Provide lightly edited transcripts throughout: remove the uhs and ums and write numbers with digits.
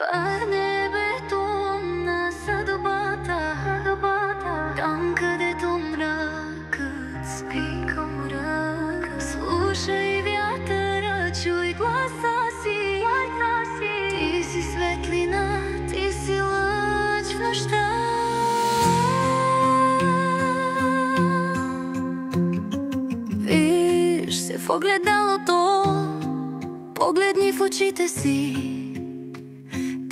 Пърне бетон на съдбата, там където мракът спи към ръка. Слушай вятъра, чуй гласа си. Ти си светлина, ти си лъч в нощта. Виж се в огледалото, погледни в очите си.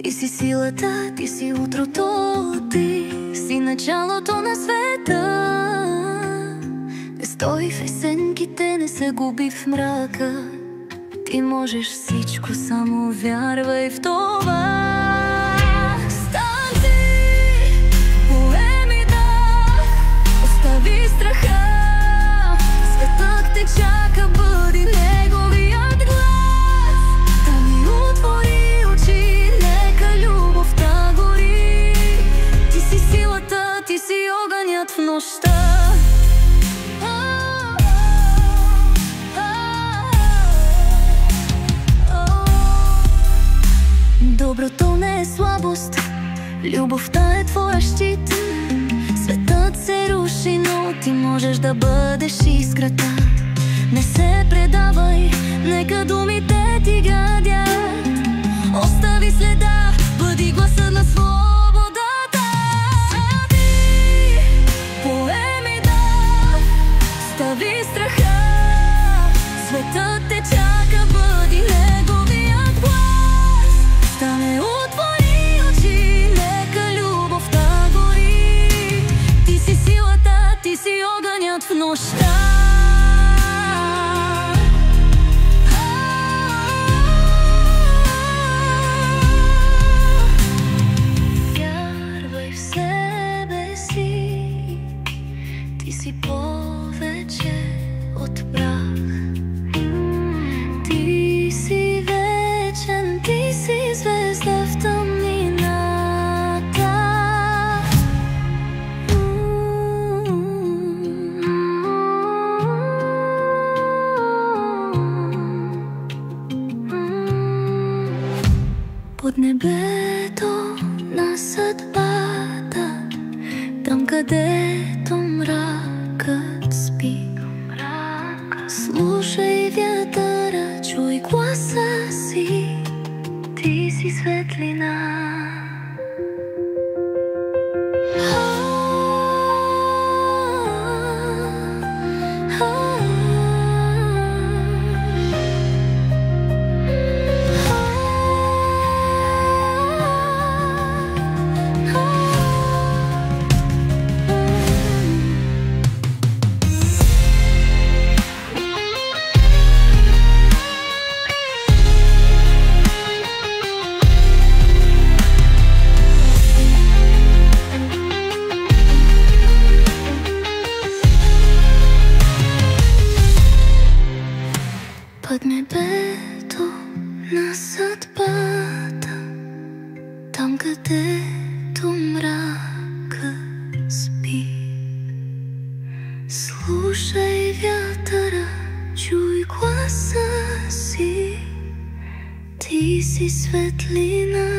Ти си силата, ти си утрото, ти си началото на света. Не стой в есенките, не се губи в мрака. Ти можеш всичко, само вярвай в това. Стань ти, поеми дъх, остави страха. Светът те чака, бъди неговият глас. Да ми отвори очи, нека любовта гори. Ти си силата, ти си огънят в нощта. Доброто не е слабост, любовта е твоя щит. Светът се руши, но ти можеш да бъдеш искрата. Не се предавай, нека думите ти гадят. Остави следа, бъди гласа на свободата. Ти поеми дъх, стави страха. Светът те чака, бъди неговият глас. Стане, отвори очи, нека любовта гори. Ти си силата, ти си огънят в нощта. Вярвай в себе си, ти си повече от прах. Ти си вечен, ти си звезда в тъмнината. Под небето на съдбата, там където мракът спи. Слушай вятъра, чуй гласа си. Ти си светлина. Под небето на съдбата, там където мрака спи. Слушай вятъра, чуй гласа си. Ти си светлина.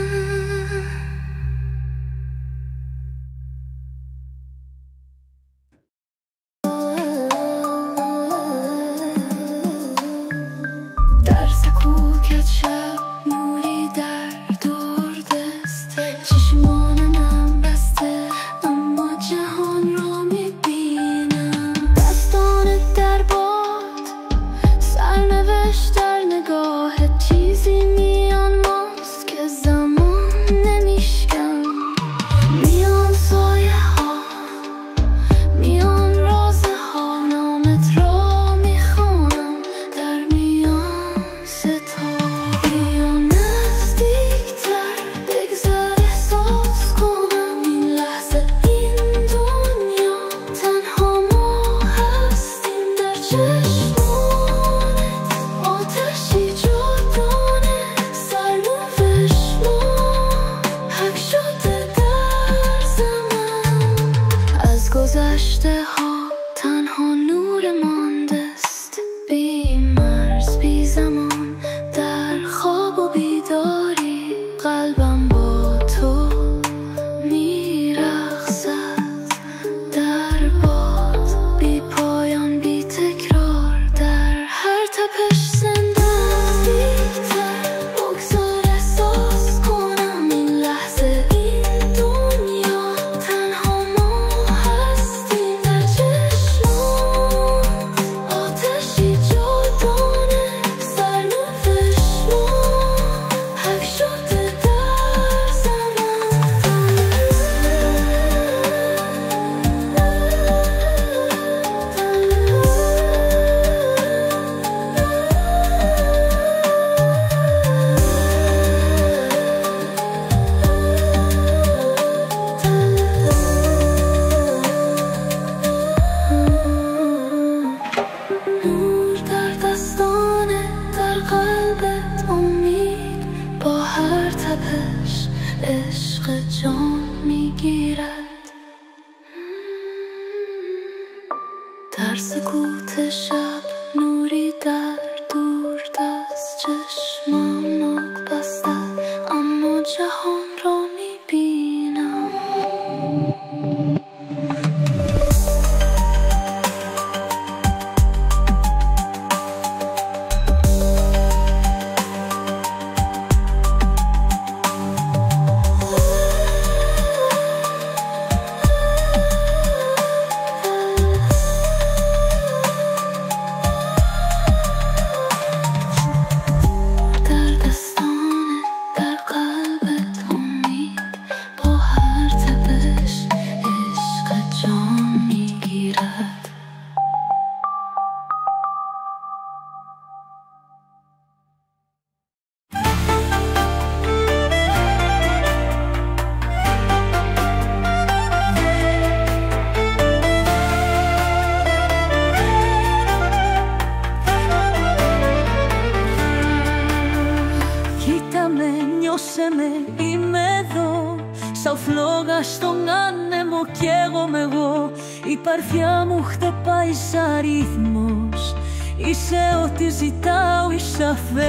در نگاه چیزی میان ماست که زمان قلبم با تو میرقصد در باد، بی پایان بی تکرار، در هر تپش زندم بی‌تر. بگذار احساس کنم این لحظه، این دنیا تنها ما هستیم. در چشمات آتشی جادانه، سرنوشت ما حک شده در زمان. نور در دستانه، در قلبت امید، با هر تپش عشق جان میگیرد. در سکوت شب نوری در دور دست، چشمم ناک بسته اما جهان را میبینم. در دستانه، در قلبت امید، با هر تپش عشق جان میگیرد. Κοίτα με, νιώσε με, είμαι εδώ. Σαν φλόγα στον άνεμο κι εγώ μ' εγώ. Η παρφιά μου χτυπάει σαν ρυθμός. Είσαι ό,τι ζητάω, είσαι αφέος.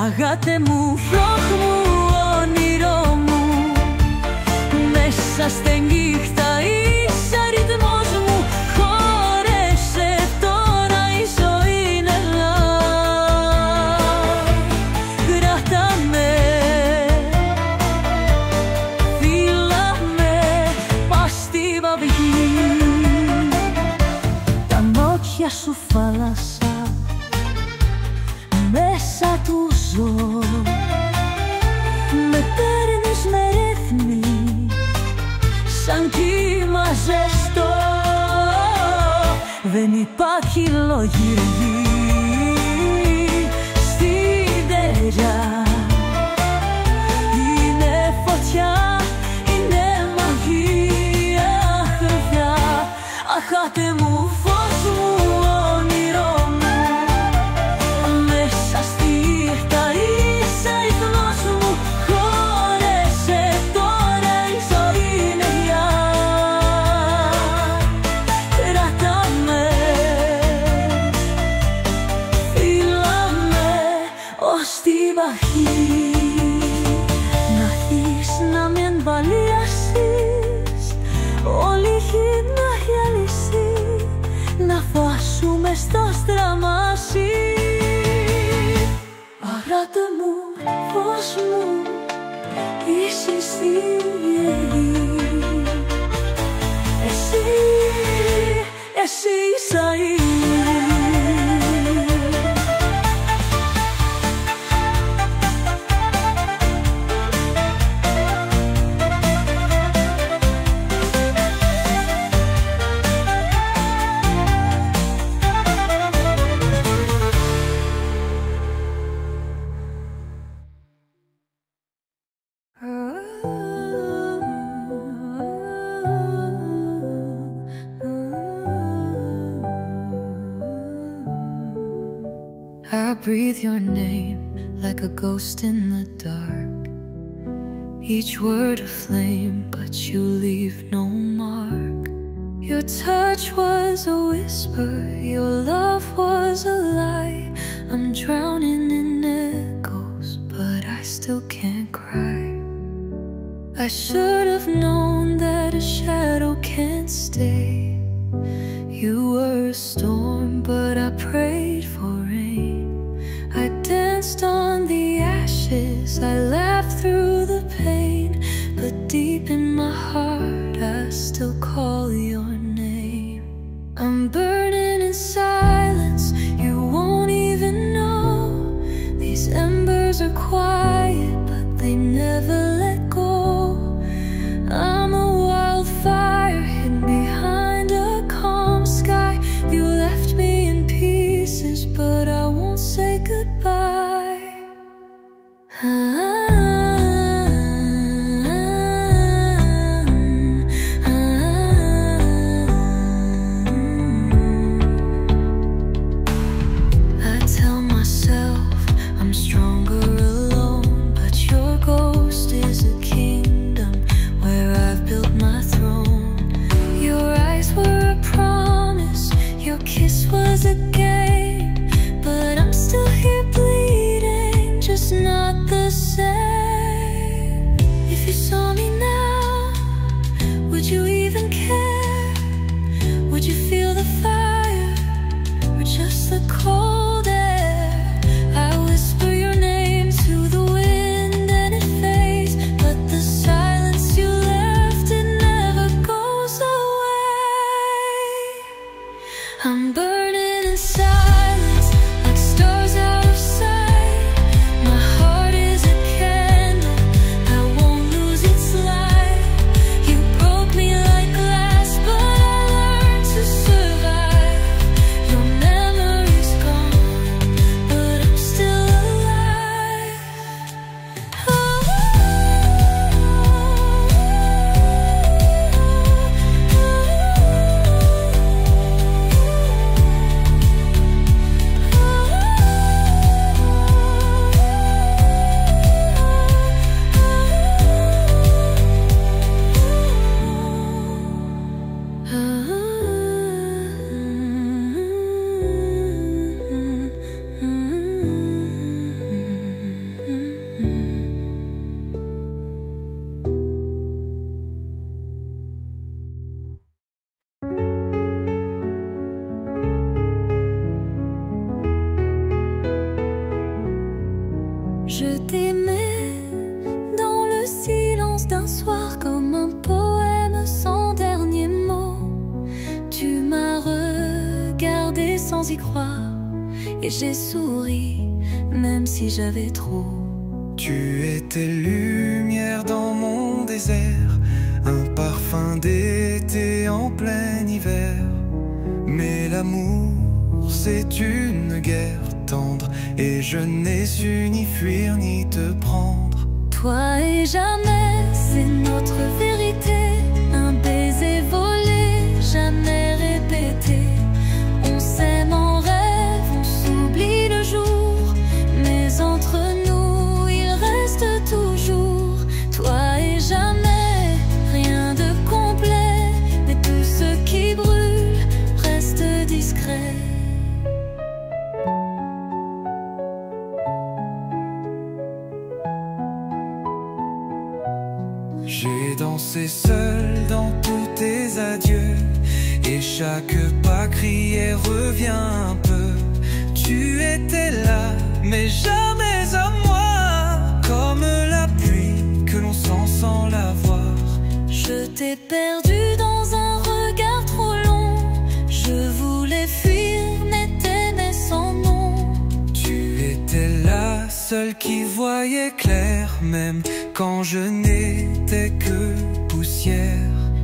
Αγάτε μου, φλόγ μου, όνειρό μου. Μέσα στη νύχτα είσαι ρυθμός μου. Χώρεσε τώρα, η ζωή είναι κράτα με, φίλα με, πας στη βαυγή. Τα μάτια σου φάλασσα, μέσα του ζω. Με παίρνεις με ρύθμι, σαν κύμα ζεστό. Δεν υπάρχει λογική στην ταιριά. Είναι φωτιά, είναι μαγεία, χρυφιά. Αχάτε μου, φως μου, όνειρό μου. Μέσα στη νύχτα είσαι ύπνος μου. Χώρεσε τώρα, η ζωή είναι γεια. Κράτα με, φίλα με, ως τη βαχή. Να θείς να με εμβαλιάσεις, όλη η γη να έχει αλυσί. Να φάσουμε στο στραμάσι. Αγράτε μου, φως μου, είσαι στη γη. Εσύ είσαι. I breathe your name like a ghost in the dark. Each word a flame, but you leave no mark. Your touch was a whisper, your love was a lie. I'm drowning in echoes, but I still can't cry. I should have known that a shadow can't stay. You were a storm, but I prayed for rain. I danced on the ashes, I laughed through the pain, but deep in my heart I still call your name. I'm burning in silence, you won't even know. These embers are quiet, but they never let go. I'm a wildfire hidden behind a calm sky. You left me in pieces, but I won't say goodbye. I'm burning in silence, like stars out of sight. My heart is a candle that won't lose its light. You broke me like glass, but I learned to survive. Your memory's gone, but I'm still alive. Je t'aimais dans le silence d'un soir comme un poème sans dernier mot. Tu m'as regardé sans y croire et j'ai souri même si j'avais trop. Tu étais lumière dans mon désert, un parfum d'été en plein hiver. Mais l'amour c'est une guerre tendre et je n'ai su ni fuir ni te prendre. Toi et jamais, c'est notre vérité. Un baiser volé, jamais répété. On s'aime en rêve, on s'oublie le jour, mais entre nous, il reste toujours. Toi et jamais, rien de complet, mais tout ce qui brûle reste discret. J'ai dansé seul dans tous tes adieux, et chaque pas crié reviens un peu. Tu étais là, mais jamais à moi, comme la pluie que l'on sent sans la voir. Je t'ai perdu dans un regard trop long. Je voulais fuir, mais t'aimais sans nom. Tu étais la seule qui voyait clair, même quand je n'étais que poussière.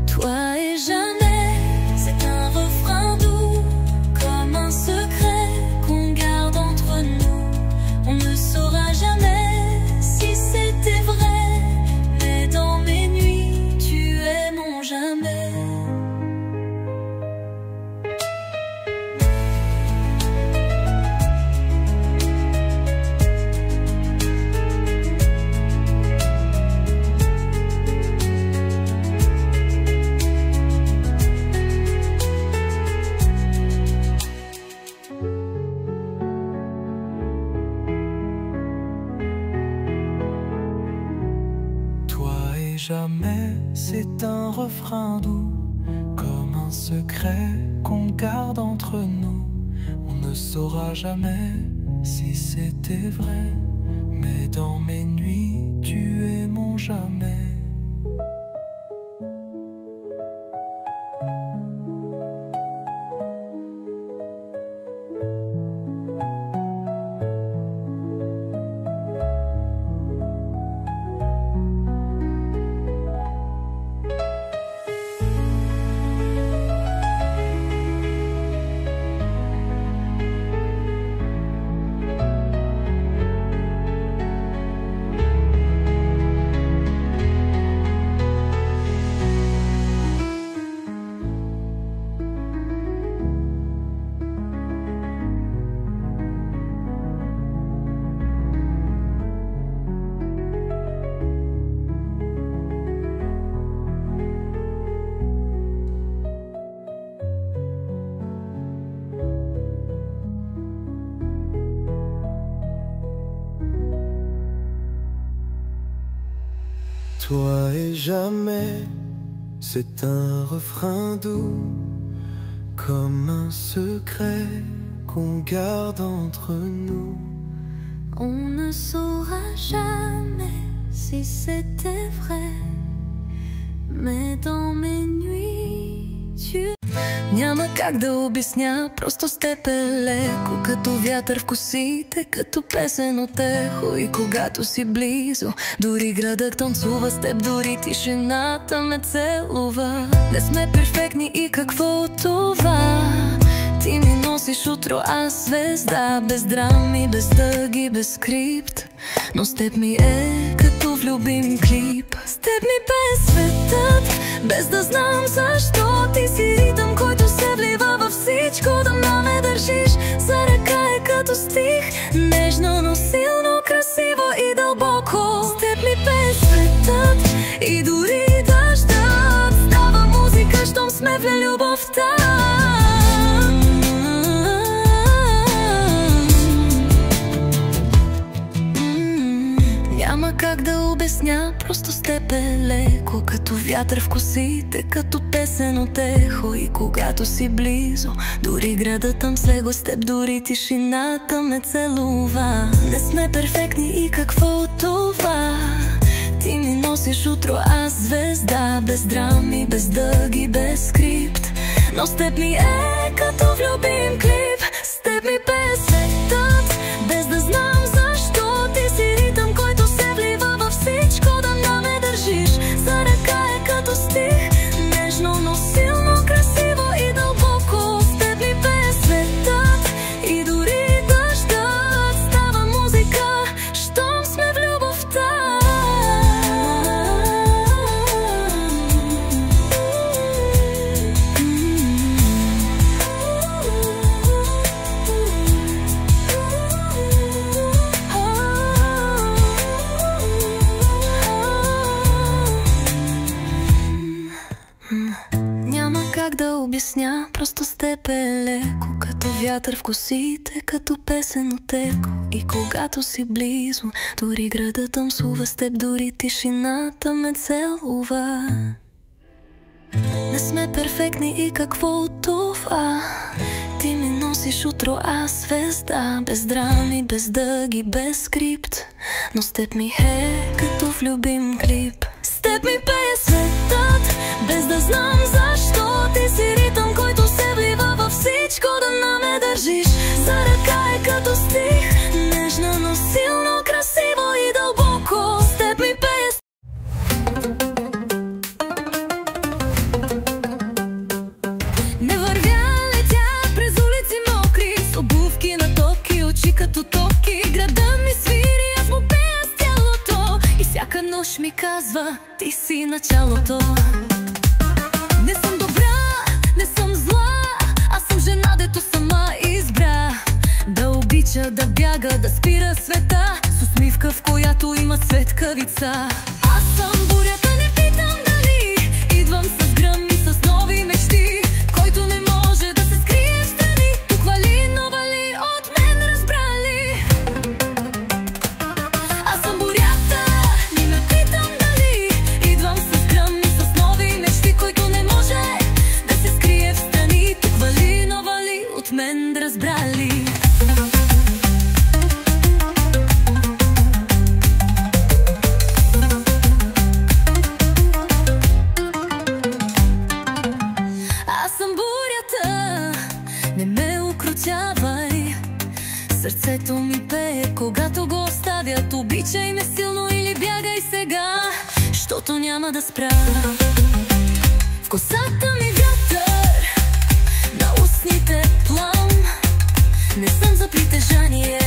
Toi et jamais, c'est un refrain doux, comme un secret qu'on garde entre nous. On ne saura jamais si c'était vrai, mais dans mes nuits, tu es mon jamais. jamais, c'est un refrain doux, comme un secret qu'on garde entre nous. On ne saura jamais si c'était vrai, mais dans mes nuits, tu es mon jamais. Toi et jamais, c'est un refrain doux, comme un secret qu'on garde entre nous. On ne saura jamais si c'était vrai, mais dans mes nuits tu... Няма как да обясня, просто с теб е леко, като вятър в косите, като песен от ехо. И когато си близо, дори градът танцува с теб, дори тишината ме целува. Не сме перфектни и какво от това? Ти ми носиш утро, аз звезда, без драми, без дъги, без скрипт. Но с теб ми е като в любим клип. С теб ми бе светът, без да знам защо. Ти си ритъм, който се влива във всичко. Да ме държиш за ръка е като стих, нежно, но силно, красиво и дълбоко. С теб ми бе светът и дори дъждът става музика, щом сме в любовта. Няма как да обясня, просто с теб е леко, като вятър в косите, като песен от ехо. И когато си близо, дори градът там слего с теб, дори тишината ме целува. Не сме перфектни и какво от това? Ти ми носиш утро, аз звезда, без драми, без дъги, без скрипт. Но с теб ми е като в любим клип. С теб ми бе светът, без да знам защо. Ти си ритъм, който се влива във всичко. Да ме държиш за ръка е като стих, нежно, но силно, красиво и дълбоко. С теб ми бе светът и дори дъждът става музика, щом сме в любовта. Няма как да обясня, просто с теб е леко, като вятър в косите, като песен от ехо. И когато си близо, дори градът танцува с теб, дори тишината ме целува. Не сме перфектни и какво от това? Ти ми носиш утро, аз звезда, без драми, без дъги, без скрипт. Но с теб ми е като в любим клип. С теб ми бе светът, без да знам защо. Ти си ритъм, който се влива във всичко. Да ме държиш за ръка е като стих, нежно, но силно, красиво и дълбоко. С теб ми бе. Не вървя, летя през улици мокри, с обувки на топки, очи като топки. Градът ми свири, аз му пея с тялото. И всяка нощ ми казва, ти си началото. Не съм добра, не съм зла, аз съм жена, дето сама избра да обича, да бяга, да спира света, с усмивка, в която има светкавица. Аз съм бурята, не питам дали идвам с гръм и с нови мечти. Който не може да се скрие в страни, тук вали, но вали, от мен разбрали. Аз съм бурята, не ме питам дали идвам защото няма да спра. В косата ми вятър, на устните плам. Не съм за притежание,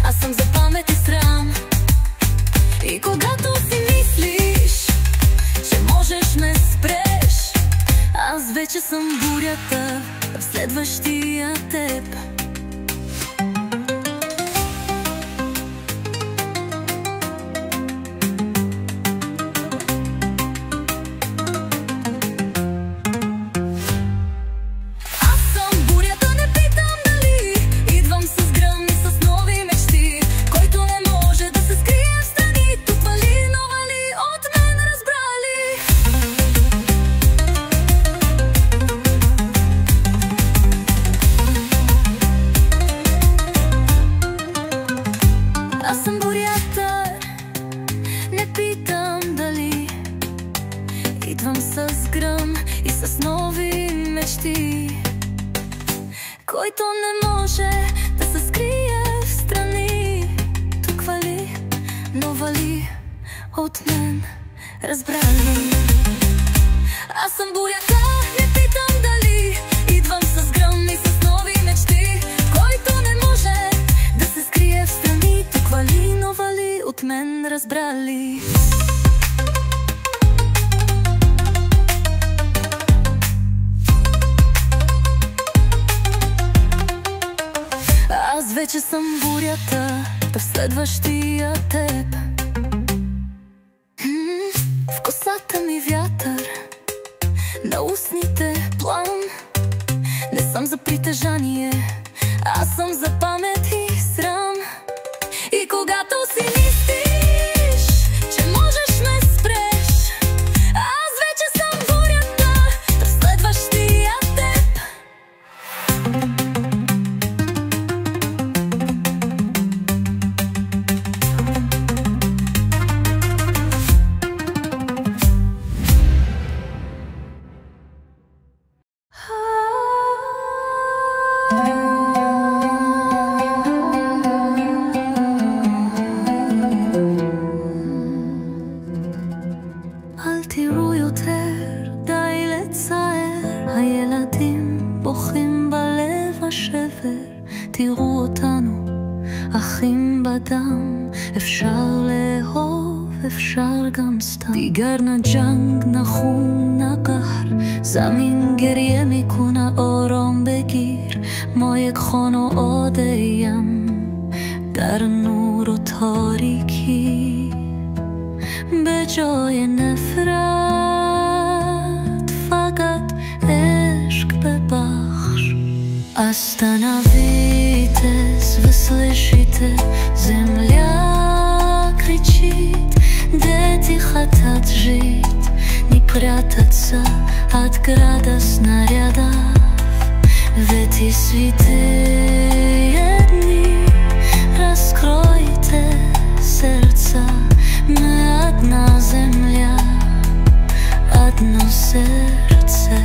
аз съм за памет и срам. И когато си мислиш, че можеш ме спреш, аз вече съм бурята в следващия теб. Аз съм бурята, не питам дали. Идвам с гръм и с нови мечти, който не може да се скрие в страни. Тук вали, но вали от мен, разбра ли? Аз съм бурята, не питам дали. Идвам с гръм и с нови мечти, който не може да се скрие в страни. Тук вали, но вали от мен, разбра ли? Аз вече съм бурята в следващия теб. В косата ми вятър, на устните плам. Не съм за притежание, аз съм за памет и срам. И когато си мислиш, че можеш ме спреш, аз вече съм бурята в следващия теб. אל תראו יותר, די לצער, הילדים בוכים בלב השבר. תראו אותנו, אחים בדם, אפשר לאהוב, אפשר גם סתם. دیگر جنگ نه خون نه قهر، زمین گریه میکنه آرام بگیر. ما یک خانواده‌ایم در نور و تاریکی. به جای نفرت فقط عشق ببخش. Остановитесь, вы слышите, земля кричит. Дети хотят жить, не прятаться от града снарядов. В эти святые дни раскройте сердца. Мы одна земля, одно сердце.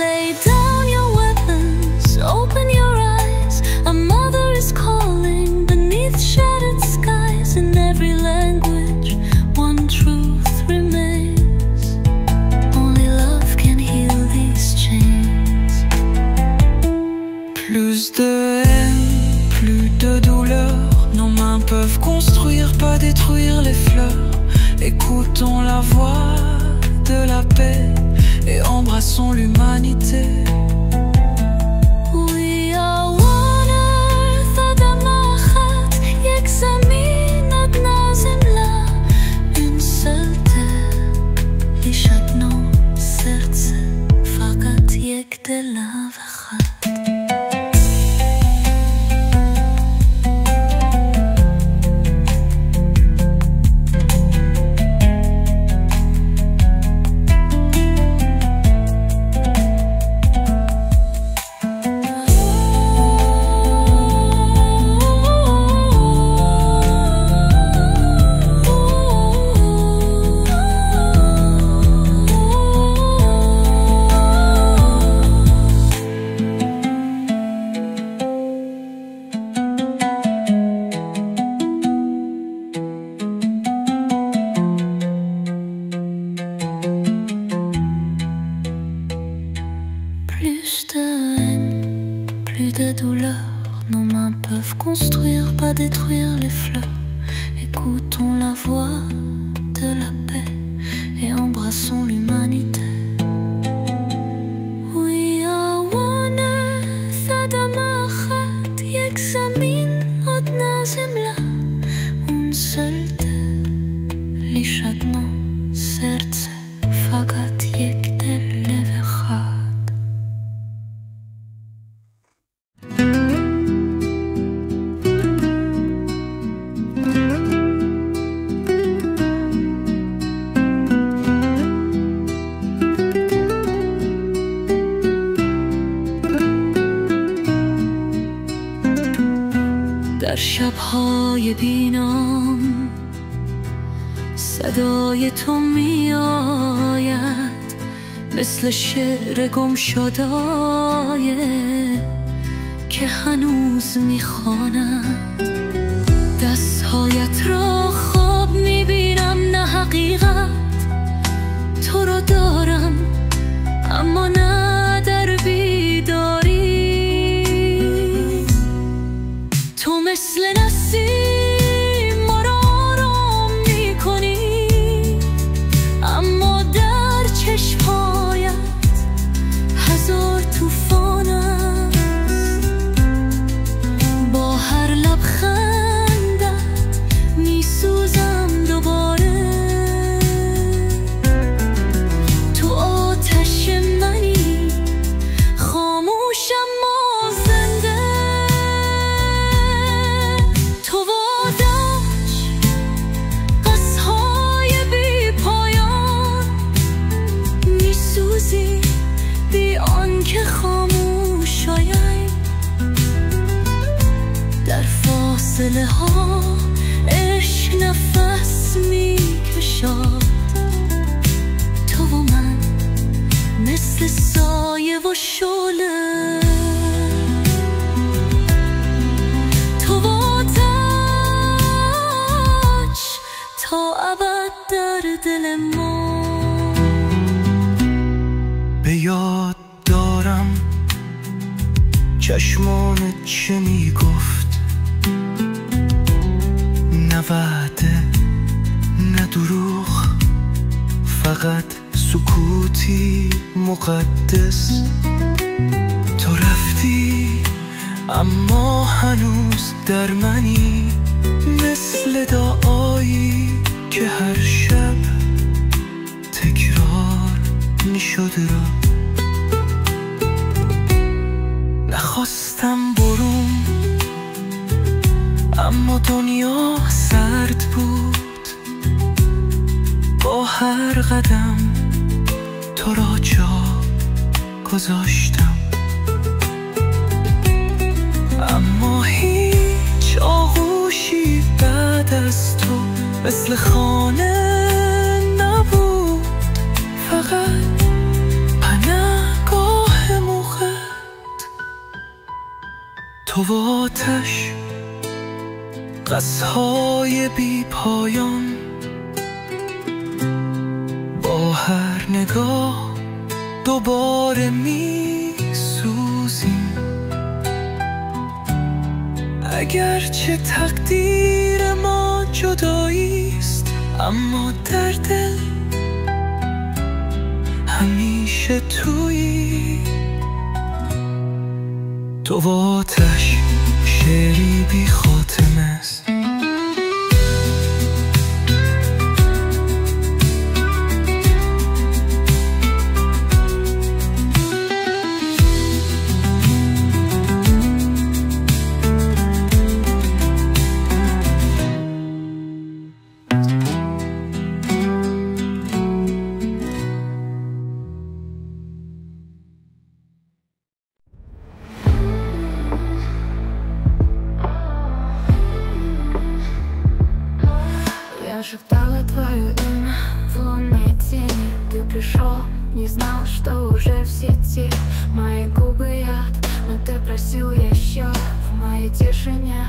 Lay down your weapons, open your eyes. A mother is calling beneath shattered skies. In every language, one truth remains. Only love can heal these chains. Plus de haine, plus de douleur. Nos mains peuvent construire, pas détruire les fleurs. Écoutons la voix de la paix et embrassons l'humanité. We are one earth, אדמה אחת, یک زمین, одна земля. Une seule terre, איש одно сердце, فقط یک دل ואחת. écoutons la voix de la paix et embrassons l'humanité. We are one earth, אדמה אחת, یک זמין, עודנה זמלה, un seul Dieu, לישתנו serce, fagat یک دل لב אחד. در شب‌های بینام صدای تو می آید، مثل شعر گم شدای که هنوز می خوانم. دستهایت را خواب می بینم، نه حقیقت. تو را دارم اما نه در بیداری. تو مثل نسیم ما را آرام می کنی، اما در چشمهایت هزار طوفان است. با هر لبخندت می سوزم دوباره. تو آتش منی، خاموشم ما زنده. تو وادش قصهای بی پایان، می سوزی بی آنکه خاموش آیی. در فاصله ها عشق نفس می کشد. تو و من مثل سایه و شعله. تو و آتش تا ابد در دل ما. به یاد دارم چشمانت چه می گفت، نه وعده نه دروغ، فقط سکوتی مقدس. تو رفتی اما هنوز در منی، مثل دعایی که هر شب تکرار می شده را. نخواستم برون اما دنیا سرد بود. با هر قدم تو را جا گذاشتم، اما هیچ آغوشی بعد از تو مثل خانه نبود. فقط پناهگاه موقت. تو و آتش قصهای بی پایان، با هر نگاه دوباره می سوزیم. اگرچه تقدیر ما جداییست، اما در دل همیشه تویی. تو و آتش شعری بی خاتمه است. Я шептала твое имя в лунной тени. Ты пришел, не знал, что уже в сети. Мои губы яд, но ты просил еще. В моей тишине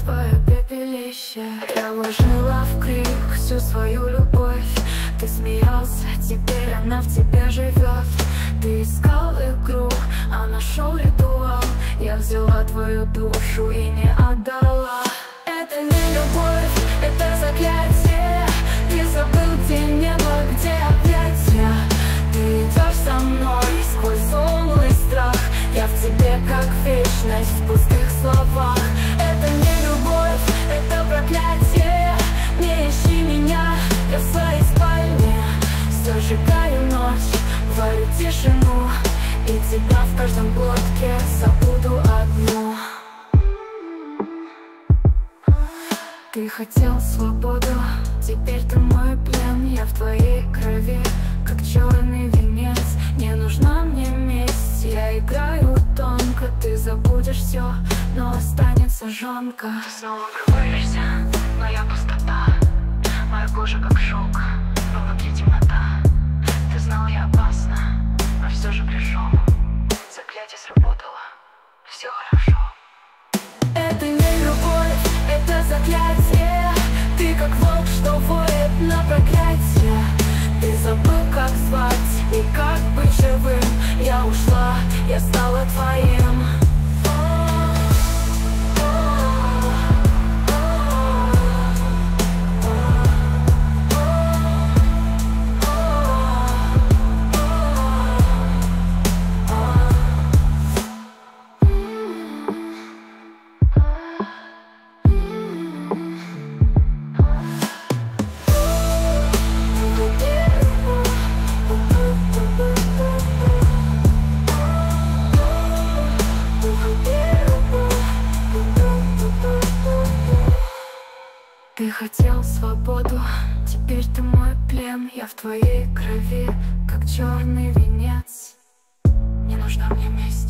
твое пепелище. Я вложила в крик всю свою любовь. Ты смеялся, теперь она в тебе живет. Ты искал игру, а нашел ритуал. Я взяла твою душу и не отдала. Это не любовь, это заклятие. в каждом глотке забуду одно. Ты хотел свободу, теперь ты мой плен. Я в твоей крови, как черный венец. Не нужна мне месть, я играю тонко. Ты забудешь все, но останется жонка. Ты снова врываешься, моя пустота. Моя кожа как шелк, но внутри темнота. Ты знал, я опасна, но все же пришел. Заклятие сработало, все хорошо. Это не любовь, это заклятие. Ты как волк, что воет на проклятие. Ты забыл, как звать и как быть живым. Я ушла, я стала твоим. Ты хотел свободу, теперь ты мой плен. Я в твоей крови, как черный венец. Не нужна мне месть.